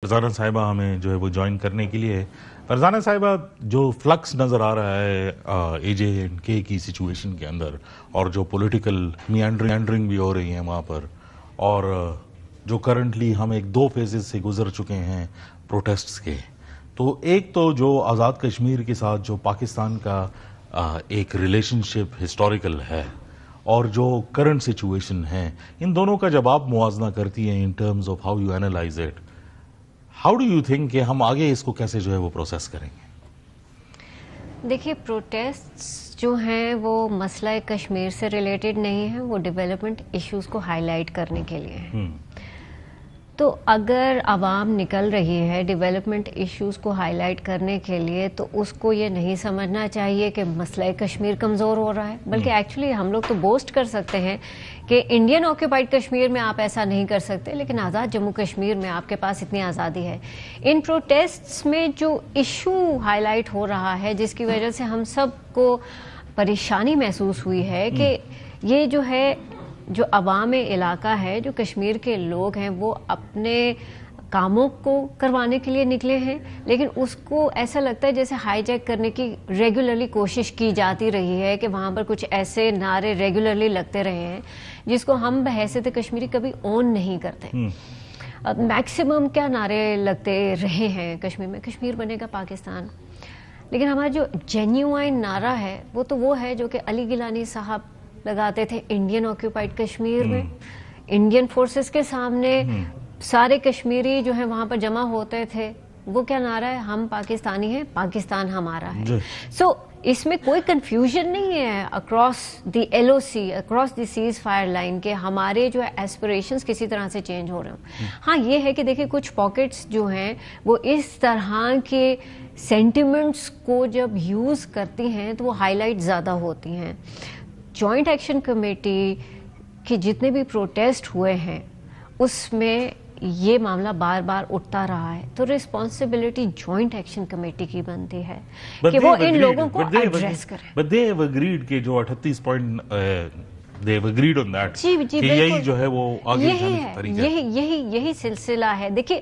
فرزانہ صاحبہ ہمیں جو ہے وہ جوائن کرنے کے لیے. فرزانہ صاحبہ, جو فلکس نظر آ رہا ہے اے جے اینڈ کے کی سچویشن کے اندر, اور جو پولیٹیکل میانڈرنگ بھی ہو رہی ہیں وہاں پر, اور جو کرنٹلی ہم ایک دو فیزز سے گزر چکے ہیں پروٹیسٹس کے, تو ایک تو جو آزاد کشمیر کے ساتھ جو پاکستان کا ایک ریلیشن شپ ہسٹوریکل ہے, اور جو کرنٹ سچویشن ہے, ان دونوں کا جب آپ موازنہ کرتی ہیں in terms of how you analyse it, how do you think کہ ہم آگے اس کو کیسے جو ہے وہ پروسیس کریں گے؟ دیکھیے, پروٹیسٹس جو ہیں وہ مسئلہ کشمیر سے ریلیٹڈ نہیں ہیں, وہ ڈیولپمنٹ ایشوز کو ہائی لائٹ کرنے کے لیے ہیں. تو اگر عوام نکل رہی ہے ڈیولپمنٹ ایشوز کو ہائی لائٹ کرنے کے لیے, تو اس کو یہ نہیں سمجھنا چاہیے کہ مسئلہ کشمیر کمزور ہو رہا ہے, بلکہ ایکچولی ہم لوگ تو بوسٹ کر سکتے ہیں کہ انڈین آکوپائڈ کشمیر میں آپ ایسا نہیں کر سکتے, لیکن آزاد جموں کشمیر میں آپ کے پاس اتنی آزادی ہے. ان پروٹیسٹس میں جو ایشو ہائی لائٹ ہو رہا ہے, جس کی وجہ سے ہم سب کو پریشانی محسوس ہوئی ہے کہ یہ جو ہے, جو عوام علاقہ ہے, جو کشمیر کے لوگ ہیں, وہ اپنے کاموں کو کروانے کے لیے نکلے ہیں, لیکن اس کو ایسا لگتا ہے جیسے ہائی جیک کرنے کی ریگولرلی کوشش کی جاتی رہی ہے, کہ وہاں پر کچھ ایسے نعرے ریگولرلی لگتے رہے ہیں جس کو ہم بحیثیت کشمیری کبھی اون نہیں کرتے. میکسیمم کیا نعرے لگتے رہے ہیں کشمیر میں, کشمیر بنے گا پاکستان, لیکن ہمارا جو جینیوائن نعرہ ہے وہ تو وہ ہے جو کہ علی گیلانی صاحب لگاتے تھے انڈین آکوپائڈ کشمیر میں. انڈین فورسز کے سامنے سارے کشمیری جو ہیں وہاں پر جمع ہوتے تھے, وہ کیا نعرہ ہے, ہم پاکستانی ہیں, پاکستان ہمارا ہے. سو اس میں کوئی کنفیوژن نہیں ہے across the L O C, across the ceasefire line, کے ہمارے جو ایسپریشنز کسی طرح سے چینج ہو رہے ہوں. ہاں یہ ہے کہ دیکھیں, کچھ پاکٹس جو ہیں وہ اس طرح کے سینٹیمنٹس کو جب یوز کرتی ہیں تو وہ ہائی لائٹ زیادہ ہوتی ہیں. جوائنٹ ایکشن کمیٹی کے جتنے بھی پروٹیسٹ ہوئے ہیں اس میں یہ معاملہ بار بار اٹھتا رہا ہے, تو ریسپانسبلٹی جوائنٹ ایکشن کمیٹی کی بنتی ہے کہ وہ ان لوگوں کو ایڈریس کریں. But they have agreed کہ جو 38 point they have agreed on that, کہ یہی جو ہے وہ آگے جانے کا طریقہ ہے. یہی سلسلہ ہے. دیکھیں,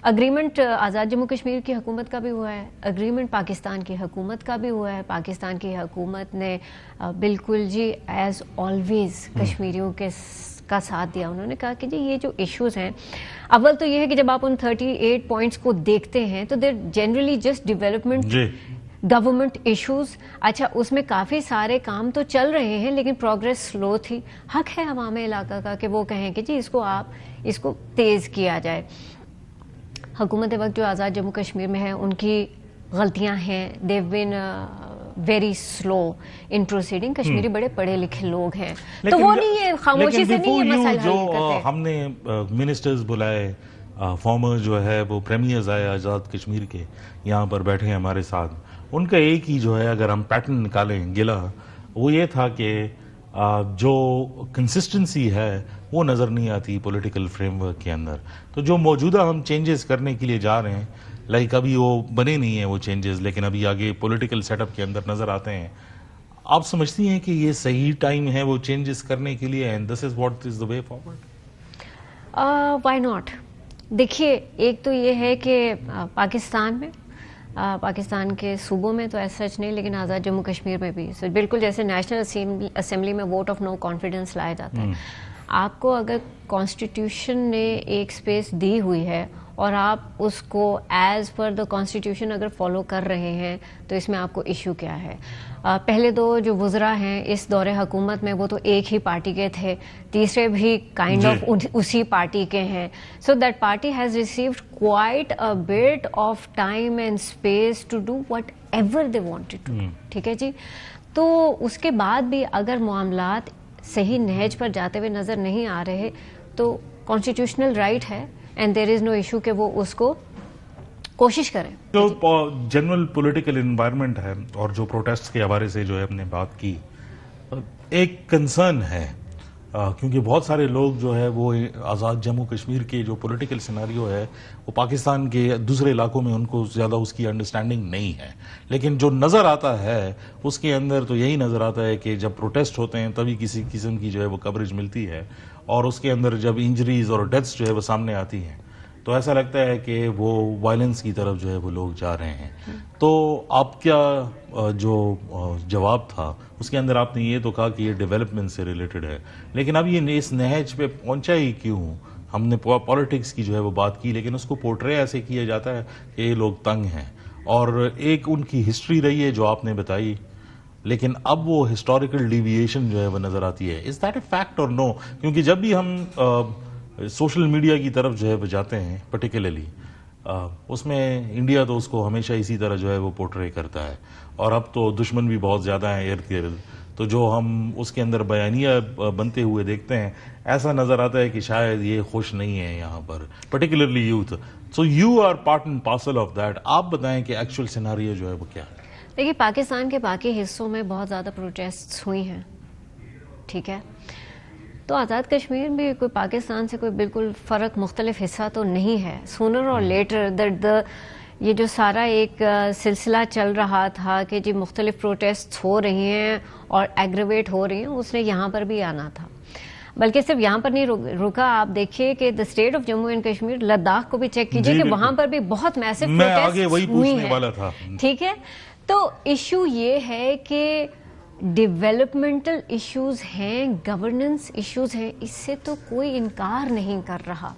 اگریمنٹ آزاد جموں کشمیر کی حکومت کا بھی ہوا ہے, اگریمنٹ پاکستان کی حکومت کا بھی ہوا ہے. پاکستان کی حکومت نے بالکل جی ایز آلویز کشمیریوں کا ساتھ دیا. انہوں نے کہا کہ جی یہ جو ایشوز ہیں, اول تو یہ ہے کہ جب آپ ان 38 پوائنٹس کو دیکھتے ہیں تو there generally just development government issues. اچھا, اس میں کافی سارے کام تو چل رہے ہیں لیکن پروگریس سلو تھی. حق ہے عوام علاقہ کا کہ وہ کہیں کہ جی اس کو تیز کیا جائے. حکومت وقت جو آزاد جموں کشمیر میں ہے ان کی غلطیاں ہیں, they've been very slow in proceeding. Kashmiri بڑے پڑھے لکھے لوگ ہیں, تو وہ نہیں ہے خاموشی سے نہیں یہ مسائل حل کرتے. ہم نے منسٹرز بلائے, فارمر جو ہے وہ پریمیئرز آئے آزاد کشمیر کے, یہاں پر بیٹھے ہیں ہمارے ساتھ. ان کا ایک ہی جو ہے اگر ہم پیٹرن نکالیں گلا, وہ یہ تھا کہ جو کنسسٹنسی ہے وہ نظر نہیں آتی پولیٹیکل فریم ورک کے اندر. تو جو موجودہ ہم چینجز کرنے کے لیے جا رہے ہیں, لائک ابھی وہ بنے نہیں ہیں وہ چینجز, لیکن ابھی آگے پولیٹیکل سیٹ اپ کے اندر نظر آتے ہیں. آپ سمجھتی ہیں کہ یہ صحیح ٹائم ہے وہ چینجز کرنے کے لیے, and this is what is the way forward? Why not. دیکھیے, ایک تو یہ ہے کہ پاکستان کے صوبوں میں تو ایسا سچ نہیں, لیکن آزاد جموں کشمیر میں بھی بالکل جیسے نیشنل اسمبلی میں ووٹ آف نو کانفیڈنس لایا جاتا ہے. آپ کو اگر کانسٹیٹیوشن نے ایک سپیس دی ہوئی ہے اور آپ اس کو ایز پر دا کانسٹیٹیوشن اگر فالو کر رہے ہیں, تو اس میں آپ کو ایشو کیا ہے؟ پہلے دو جو وزراء ہیں اس دور حکومت میں وہ تو ایک ہی پارٹی کے تھے, تیسرے بھی کائنڈ آف اسی پارٹی کے ہیں. So that party has received quite a bit of time and space to do whatever they wanted to. ٹھیک ہے جی. تو اس کے بعد بھی اگر معاملات صحیح نہج پر جاتے ہوئے نظر نہیں آ رہے, تو کانسٹیٹیوشنل رائٹ ہے and there is no issue کہ وہ اس کو کوشش کریں. جو جنرل پولیٹیکل انوائرمنٹ ہے اور جو پروٹیسٹ کے حوالے سے جو ہے ہم نے بات کی, ایک کنسرن ہے کیونکہ بہت سارے لوگ جو ہے وہ آزاد جموں کشمیر کے جو پولیٹیکل سیناریو ہے وہ پاکستان کے دوسرے علاقوں میں ان کو زیادہ اس کی انڈرسٹینڈنگ نہیں ہے, لیکن جو نظر آتا ہے اس کے اندر تو یہی نظر آتا ہے کہ جب پروٹیسٹ ہوتے ہیں تبھی کسی قسم کی جو ہے وہ کوریج ملتی ہے, اور اس کے اندر جب انجریز اور ڈیتھس جو ہے وہ سامنے آتی ہیں تو ایسا لگتا ہے کہ وہ وائلنس کی طرف جو ہے وہ لوگ جا رہے ہیں. تو آپ کیا جو جواب تھا اس کے اندر آپ نے یہ تو کہا کہ یہ ڈیولپمنٹ سے ریلیٹڈ ہے، لیکن اب یہ اس نہج پہ پہنچا ہی کیوں؟ ہم نے پالیٹکس کی جو ہے وہ بات کی، لیکن اس کو پورٹرے ایسے کیا جاتا ہے کہ یہ لوگ تنگ ہیں، اور ایک ان کی ہسٹری رہی ہے جو آپ نے بتائی، لیکن اب وہ ہسٹوریکل ڈیویشن جو ہے وہ نظر آتی ہے. از دیٹ اے فیکٹ اور نو؟ کیونکہ جب بھی ہم سوشل میڈیا کی طرف جو ہے وہ جاتے ہیں پرٹیکولرلی، اس میں انڈیا تو اس کو ہمیشہ اسی طرح جو ہے وہ پورٹرے کرتا ہے، اور اب تو دشمن بھی بہت زیادہ ہیں ارد گرد، تو جو ہم اس کے اندر بیانیہ بنتے ہوئے دیکھتے ہیں ایسا نظر آتا ہے کہ شاید یہ خوش نہیں ہے یہاں پر particularly youth. So you are part and parcel of that. آپ بتائیں کہ ایکچوئل سیناریو جو ہے وہ کیا ہے؟ دیکھیے، پاکستان کے باقی حصوں میں بہت زیادہ پروٹیسٹ ہوئی ہیں، ٹھیک ہے، تو آزاد کشمیر بھی کوئی پاکستان سے کوئی بالکل فرق مختلف حصہ تو نہیں ہے. سونر اور لیٹر یہ جو سارا ایک سلسلہ چل رہا تھا کہ جی مختلف پروٹیسٹ ہو رہی ہیں اور ایگریویٹ ہو رہی ہیں، اس نے یہاں پر بھی آنا تھا. بلکہ صرف یہاں پر نہیں رکا، آپ دیکھیے کہ the state of Jammu and Kashmir, Ladakh کو بھی چیک کیجیے کہ وہاں پر بھی بہت میسو پروٹیسٹ ہوئی ہیں. ٹھیک ہے، تو ایشو یہ ہے کہ ڈیولپمنٹل ایشوز ہیں، گورننس ایشوز ہیں، اس سے تو کوئی انکار نہیں کر رہا.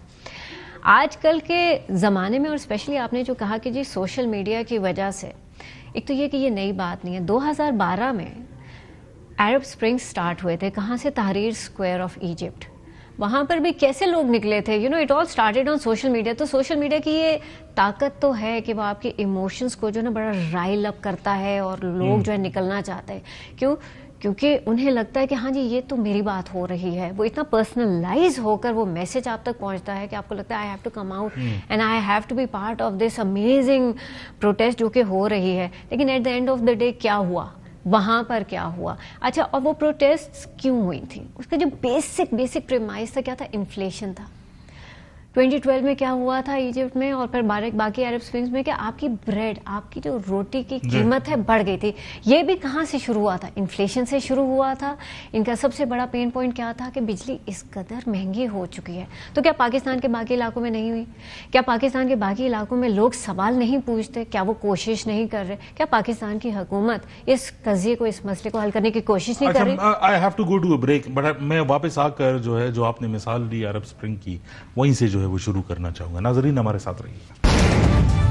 آج کل کے زمانے میں، اور اسپیشلی آپ نے جو کہا کہ جی سوشل میڈیا کی وجہ سے، ایک تو یہ کہ یہ نئی بات نہیں ہے. 2012 میں عرب سپرنگ سٹارٹ ہوئے تھے. کہاں سے؟ تحریر اسکوائر آف ایجپٹ. وہاں پر بھی کیسے لوگ نکلے تھے؟ It all started on social media. تو سوشل میڈیا کی یہ طاقت تو ہے کہ وہ آپ کے ایموشنز کو جو نا بڑا رائل اپ کرتا ہے، اور لوگ جو ہے نکلنا چاہتے ہیں. کیونکہ انہیں لگتا ہے کہ ہاں جی یہ تو میری بات ہو رہی ہے. وہ اتنا پرسنلائز ہو کر وہ میسج آپ تک پہنچتا ہے کہ آپ کو لگتا ہے I have to come out and I have to be part of this amazing protest جو کہ ہو رہی ہے. لیکن at the end of the day کیا ہوا وہاں پر؟ کیا ہوا؟ اچھا، اور وہ پروٹیسٹ کیوں ہوئی تھی؟ اس کا جو بیسک پریمائز تھا کیا تھا؟ انفلیشن تھا. 2012 میں کیا ہوا تھا ایجپٹ میں اور پھر باقی عرب اسپرنگز میں کہ آپ کی بریڈ، آپ کی جو روٹی کی قیمت ہے بڑھ گئی تھی. یہ بھی کہاں سے شروع ہوا تھا؟ انفلیشن سے شروع ہوا تھا. ان کا سب سے بڑا پین پوائنٹ کیا تھا؟ کہ بجلی اس قدر مہنگی ہو چکی ہے. تو کیا پاکستان کے باقی علاقوں میں نہیں ہوئی؟ کیا پاکستان کے باقی علاقوں میں لوگ سوال نہیں پوچھتے؟ کیا وہ کوشش نہیں کر رہے؟ کیا پاکستان کی حکومت اس قضیے کو، اس مسئلے کو حل کرنے کی کوشش نہیں کر رہی؟ I have to go to a break, but میں واپس آ کر جو ہے جو آپ نے مثال دی عرب اسپرنگ کی، وہیں سے جو ہے وہ شروع کرنا چاہوں گا. ناظرین ہمارے ساتھ رہیے.